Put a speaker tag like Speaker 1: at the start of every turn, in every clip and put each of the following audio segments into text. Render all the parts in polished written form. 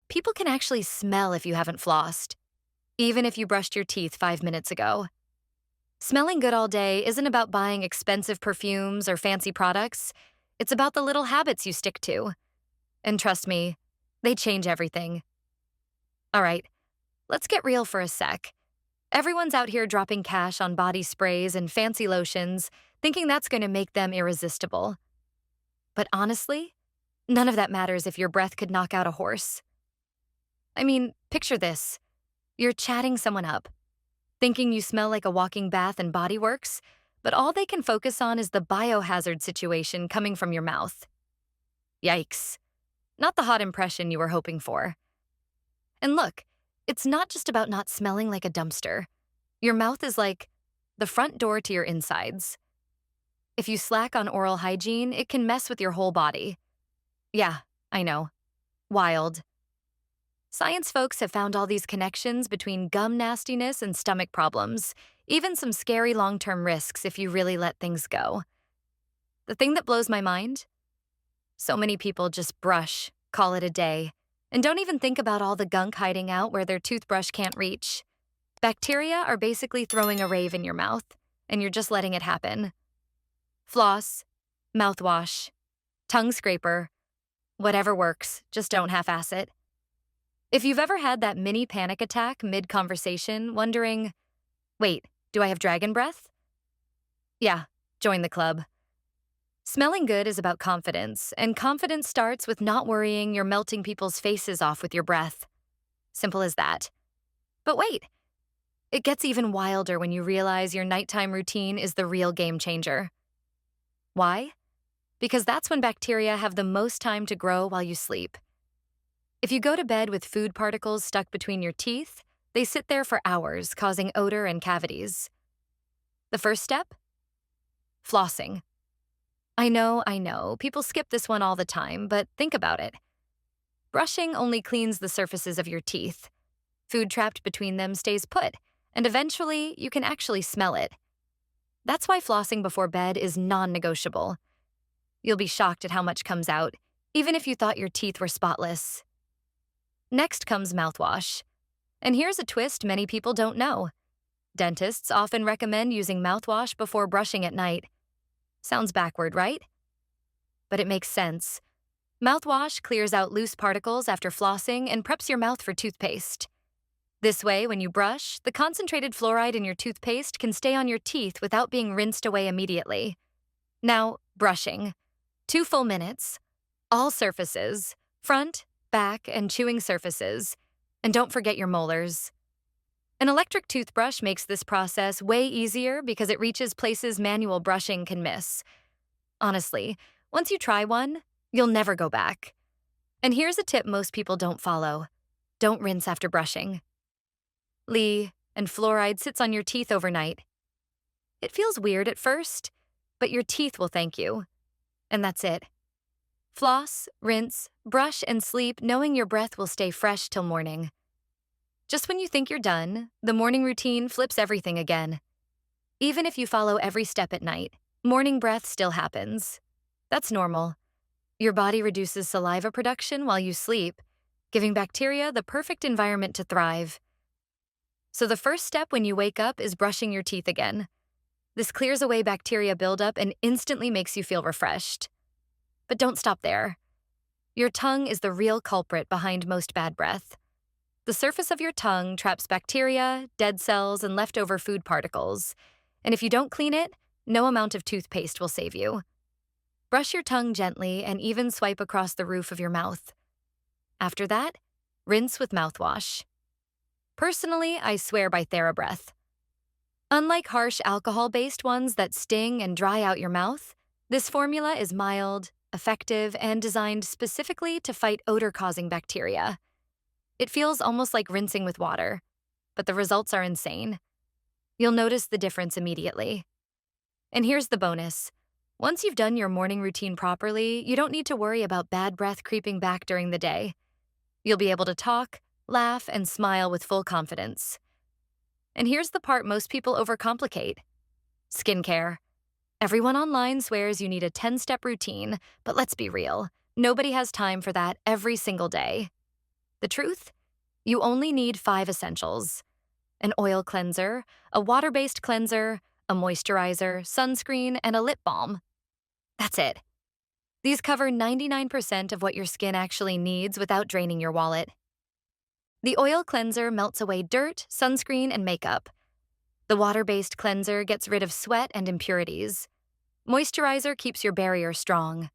Speaker 1: People can actually smell if you haven't flossed, even if you brushed your teeth 5 minutes ago. Smelling good all day isn't about buying expensive perfumes or fancy products. It's about the little habits you stick to. And trust me, they change everything. All right, let's get real for a sec. Everyone's out here dropping cash on body sprays and fancy lotions, thinking that's going to make them irresistible. But honestly, none of that matters if your breath could knock out a horse. I mean, picture this. You're chatting someone up, thinking you smell like a walking bath and body works, but all they can focus on is the biohazard situation coming from your mouth. Yikes. Not the hot impression you were hoping for. And look, it's not just about not smelling like a dumpster. Your mouth is like the front door to your insides. If you slack on oral hygiene, it can mess with your whole body. Yeah, I know. Wild. Science folks have found all these connections between gum nastiness and stomach problems, even some scary long-term risks if you really let things go. The thing that blows my mind? So many people just brush, call it a day, and don't even think about all the gunk hiding out where their toothbrush can't reach. Bacteria are basically throwing a rave in your mouth, and you're just letting it happen. Floss, mouthwash, tongue scraper, whatever works, just don't half-ass it. If you've ever had that mini panic attack mid-conversation, wondering, wait, do I have dragon breath? Yeah, join the club. Smelling good is about confidence, and confidence starts with not worrying you're melting people's faces off with your breath. Simple as that. But wait, it gets even wilder when you realize your nighttime routine is the real game changer. Why? Because that's when bacteria have the most time to grow while you sleep. If you go to bed with food particles stuck between your teeth, they sit there for hours, causing odor and cavities. The first step? Flossing. I know, people skip this one all the time, but think about it. Brushing only cleans the surfaces of your teeth. Food trapped between them stays put, and eventually you can actually smell it. That's why flossing before bed is non-negotiable. You'll be shocked at how much comes out, even if you thought your teeth were spotless. Next comes mouthwash. And here's a twist many people don't know. Dentists often recommend using mouthwash before brushing at night. Sounds backward, right? But it makes sense. Mouthwash clears out loose particles after flossing and preps your mouth for toothpaste. This way, when you brush, the concentrated fluoride in your toothpaste can stay on your teeth without being rinsed away immediately. Now, brushing. 2 full minutes. All surfaces, front, back, and chewing surfaces. And don't forget your molars. An electric toothbrush makes this process way easier because it reaches places manual brushing can miss. Honestly, once you try one, you'll never go back. And here's a tip most people don't follow. Don't rinse after brushing. And fluoride sits on your teeth overnight. It feels weird at first, but your teeth will thank you. And that's it. Floss, rinse, brush, and sleep knowing your breath will stay fresh till morning. Just when you think you're done, the morning routine flips everything again. Even if you follow every step at night, morning breath still happens. That's normal. Your body reduces saliva production while you sleep, giving bacteria the perfect environment to thrive. So the first step when you wake up is brushing your teeth again. This clears away bacteria buildup and instantly makes you feel refreshed. But don't stop there. Your tongue is the real culprit behind most bad breath. The surface of your tongue traps bacteria, dead cells, and leftover food particles. And if you don't clean it, no amount of toothpaste will save you. Brush your tongue gently and even swipe across the roof of your mouth. After that, rinse with mouthwash. Personally, I swear by TheraBreath. Unlike harsh alcohol-based ones that sting and dry out your mouth, this formula is mild, effective, and designed specifically to fight odor-causing bacteria. It feels almost like rinsing with water, but the results are insane. You'll notice the difference immediately. And here's the bonus. Once you've done your morning routine properly, you don't need to worry about bad breath creeping back during the day. You'll be able to talk, laugh, and smile with full confidence. And here's the part most people overcomplicate. Skincare. Everyone online swears you need a 10-step routine, but let's be real. Nobody has time for that every single day. The truth? You only need 5 essentials: an oil cleanser, a water-based cleanser, a moisturizer, sunscreen, and a lip balm. That's it. These cover 99% of what your skin actually needs without draining your wallet. The oil cleanser melts away dirt, sunscreen, and makeup. The water-based cleanser gets rid of sweat and impurities. Moisturizer keeps your barrier strong.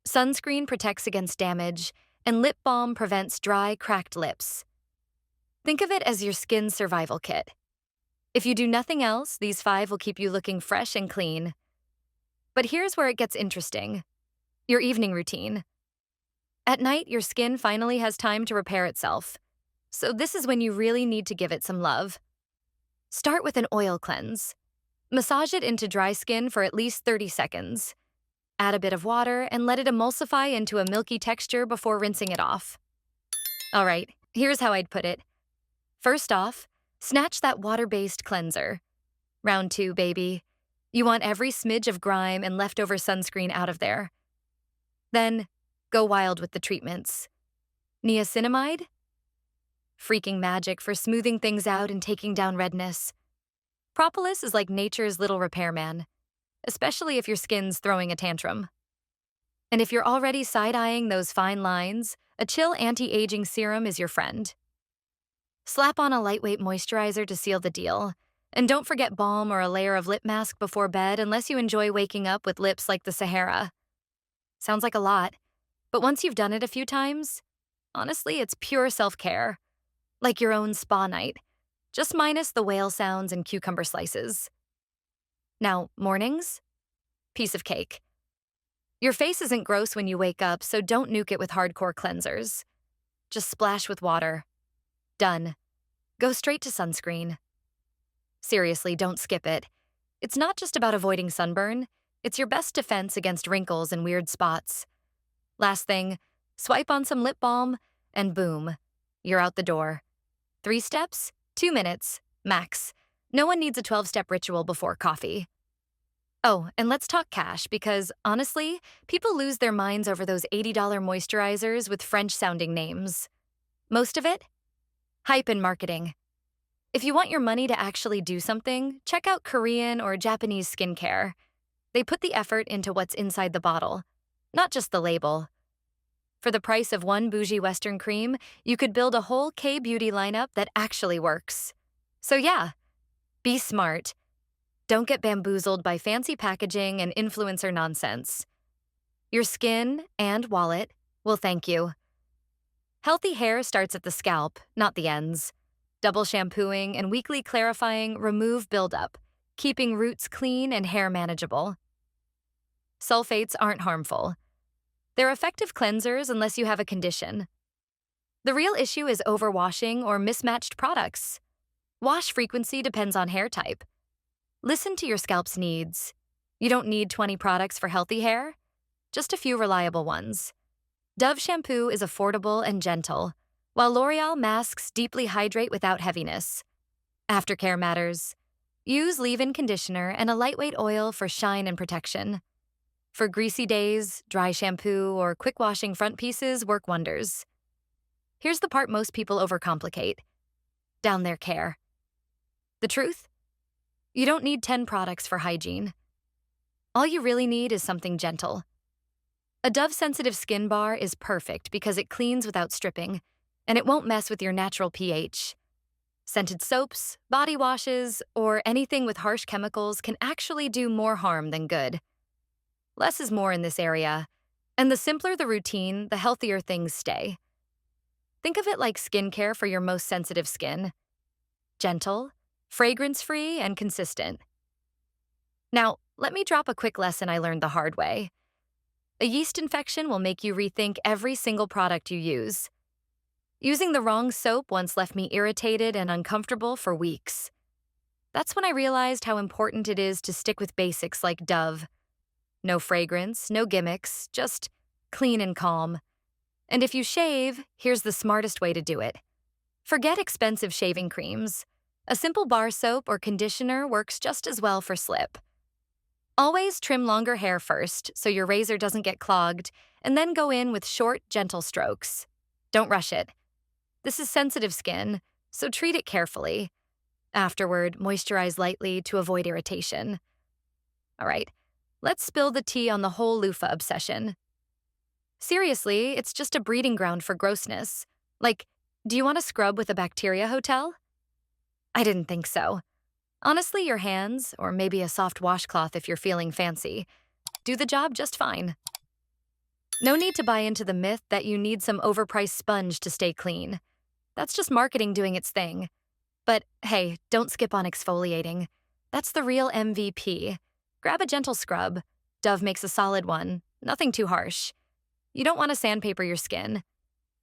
Speaker 1: Sunscreen protects against damage, and lip balm prevents dry, cracked lips. Think of it as your skin survival kit. If you do nothing else, these 5 will keep you looking fresh and clean. But here's where it gets interesting: your evening routine. At night, your skin finally has time to repair itself. So this is when you really need to give it some love. Start with an oil cleanse. Massage it into dry skin for at least 30 seconds. Add a bit of water and let it emulsify into a milky texture before rinsing it off. All right, here's how I'd put it. First off, snatch that water-based cleanser. Round 2, baby. You want every smidge of grime and leftover sunscreen out of there. Then, go wild with the treatments. Niacinamide? Freaking magic for smoothing things out and taking down redness. Propolis is like nature's little repairman, especially if your skin's throwing a tantrum. And if you're already side-eyeing those fine lines, a chill anti-aging serum is your friend. Slap on a lightweight moisturizer to seal the deal. And don't forget balm or a layer of lip mask before bed unless you enjoy waking up with lips like the Sahara. Sounds like a lot, but once you've done it a few times, honestly, it's pure self-care. Like your own spa night, just minus the whale sounds and cucumber slices. Now, mornings? Piece of cake. Your face isn't gross when you wake up, so don't nuke it with hardcore cleansers. Just splash with water. Done. Go straight to sunscreen. Seriously, don't skip it. It's not just about avoiding sunburn, it's your best defense against wrinkles and weird spots. Last thing, swipe on some lip balm, and boom, you're out the door. 3 steps, 2 minutes, max. No one needs a 12-step ritual before coffee. Oh, and let's talk cash because, honestly, people lose their minds over those $80 moisturizers with French-sounding names. Most of it? Hype and marketing. If you want your money to actually do something, check out Korean or Japanese skincare. They put the effort into what's inside the bottle, not just the label. For the price of one bougie Western cream, you could build a whole K-beauty lineup that actually works. So yeah, be smart. Don't get bamboozled by fancy packaging and influencer nonsense. Your skin and wallet will thank you. Healthy hair starts at the scalp, not the ends. Double shampooing and weekly clarifying remove buildup, keeping roots clean and hair manageable. Sulfates aren't harmful. They're effective cleansers unless you have a condition. The real issue is overwashing or mismatched products. Wash frequency depends on hair type. Listen to your scalp's needs. You don't need 20 products for healthy hair, just a few reliable ones. Dove shampoo is affordable and gentle, while L'Oreal masks deeply hydrate without heaviness. Aftercare matters. Use leave-in conditioner and a lightweight oil for shine and protection. For greasy days, dry shampoo or quick washing front pieces work wonders. Here's the part most people overcomplicate: down their care. The truth? You don't need 10 products for hygiene. All you really need is something gentle. A Dove Sensitive Skin Bar is perfect because it cleans without stripping, and it won't mess with your natural pH. Scented soaps, body washes, or anything with harsh chemicals can actually do more harm than good. Less is more in this area, and the simpler the routine, the healthier things stay. Think of it like skincare for your most sensitive skin. Gentle, fragrance-free, and consistent. Now, let me drop a quick lesson I learned the hard way. A yeast infection will make you rethink every single product you use. Using the wrong soap once left me irritated and uncomfortable for weeks. That's when I realized how important it is to stick with basics like Dove. No fragrance, no gimmicks, just clean and calm. And if you shave, here's the smartest way to do it. Forget expensive shaving creams. A simple bar soap or conditioner works just as well for slip. Always trim longer hair first so your razor doesn't get clogged, and then go in with short, gentle strokes. Don't rush it. This is sensitive skin, so treat it carefully. Afterward, moisturize lightly to avoid irritation. All right, let's spill the tea on the whole loofah obsession. Seriously, it's just a breeding ground for grossness. Like, do you want to scrub with a bacteria hotel? I didn't think so. Honestly, your hands, or maybe a soft washcloth if you're feeling fancy, do the job just fine. No need to buy into the myth that you need some overpriced sponge to stay clean. That's just marketing doing its thing. But hey, don't skip on exfoliating. That's the real MVP. Grab a gentle scrub. Dove makes a solid one, nothing too harsh. You don't want to sandpaper your skin.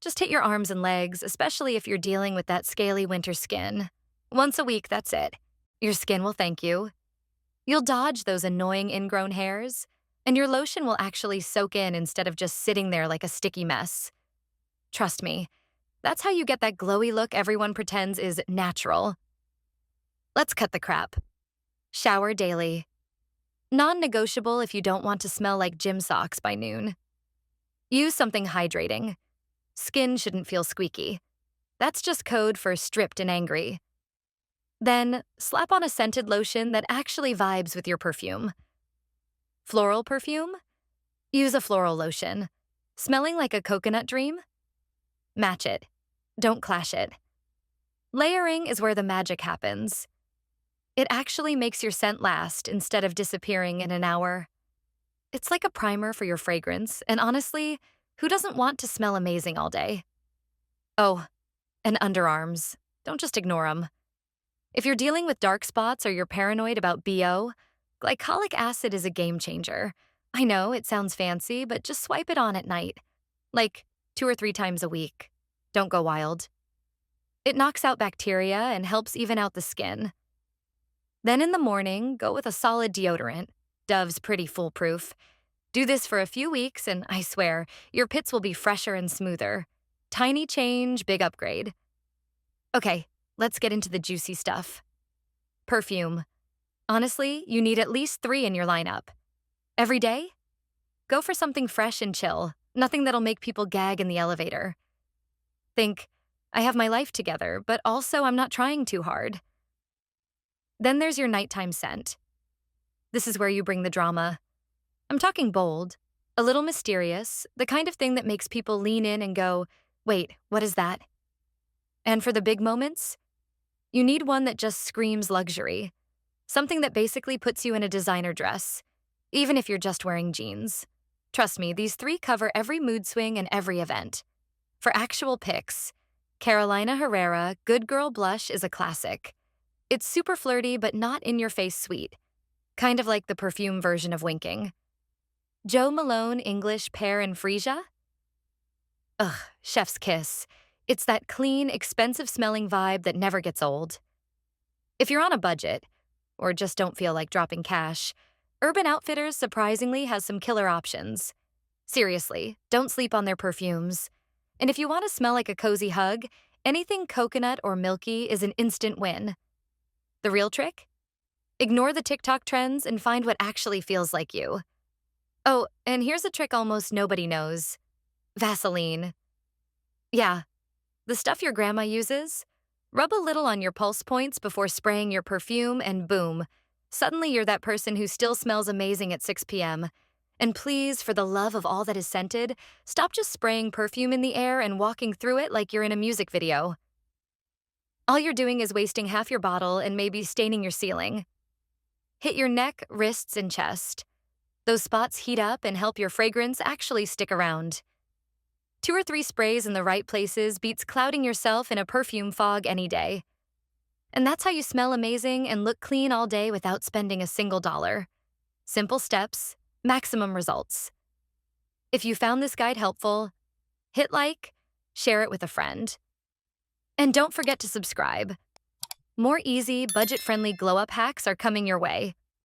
Speaker 1: Just hit your arms and legs, especially if you're dealing with that scaly winter skin. Once a week, that's it. Your skin will thank you. You'll dodge those annoying ingrown hairs, and your lotion will actually soak in instead of just sitting there like a sticky mess. Trust me, that's how you get that glowy look everyone pretends is natural. Let's cut the crap. Shower daily. Non-negotiable if you don't want to smell like gym socks by noon. Use something hydrating. Skin shouldn't feel squeaky. That's just code for stripped and angry. Then, slap on a scented lotion that actually vibes with your perfume. Floral perfume? Use a floral lotion. Smelling like a coconut dream? Match it. Don't clash it. Layering is where the magic happens. It actually makes your scent last instead of disappearing in an hour. It's like a primer for your fragrance, and honestly, who doesn't want to smell amazing all day? Oh, and underarms. Don't just ignore them. If you're dealing with dark spots or you're paranoid about BO, glycolic acid is a game changer. I know, it sounds fancy, but just swipe it on at night. Like 2 or 3 times a week. Don't go wild. It knocks out bacteria and helps even out the skin. Then in the morning, go with a solid deodorant. Dove's pretty foolproof. Do this for a few weeks and I swear, your pits will be fresher and smoother. Tiny change, big upgrade. Okay, let's get into the juicy stuff. Perfume. Honestly, you need at least 3 in your lineup. Every day? Go for something fresh and chill, nothing that'll make people gag in the elevator. Think, I have my life together, but also I'm not trying too hard. Then there's your nighttime scent. This is where you bring the drama. I'm talking bold, a little mysterious, the kind of thing that makes people lean in and go, wait, what is that? And for the big moments, you need one that just screams luxury. Something that basically puts you in a designer dress, even if you're just wearing jeans. Trust me, these 3 cover every mood swing and every event. For actual picks, Carolina Herrera Good Girl Blush is a classic. It's super flirty but not in-your-face sweet, kind of like the perfume version of winking. Jo Malone English Pear and Freesia? Ugh, chef's kiss. It's that clean, expensive-smelling vibe that never gets old. If you're on a budget, or just don't feel like dropping cash, Urban Outfitters surprisingly has some killer options. Seriously, don't sleep on their perfumes. And if you want to smell like a cozy hug, anything coconut or milky is an instant win. The real trick? Ignore the TikTok trends and find what actually feels like you. Oh, and here's a trick almost nobody knows. Vaseline. Yeah, the stuff your grandma uses. Rub a little on your pulse points before spraying your perfume and boom, suddenly you're that person who still smells amazing at 6 p.m. And please, for the love of all that is scented, stop just spraying perfume in the air and walking through it like you're in a music video. All you're doing is wasting half your bottle and maybe staining your ceiling. Hit your neck, wrists, and chest. Those spots heat up and help your fragrance actually stick around. 2 or 3 sprays in the right places beats clouding yourself in a perfume fog any day. And that's how you smell amazing and look clean all day without spending a single dollar. Simple steps, maximum results. If you found this guide helpful, hit like, share it with a friend. And don't forget to subscribe. More easy, budget-friendly glow-up hacks are coming your way.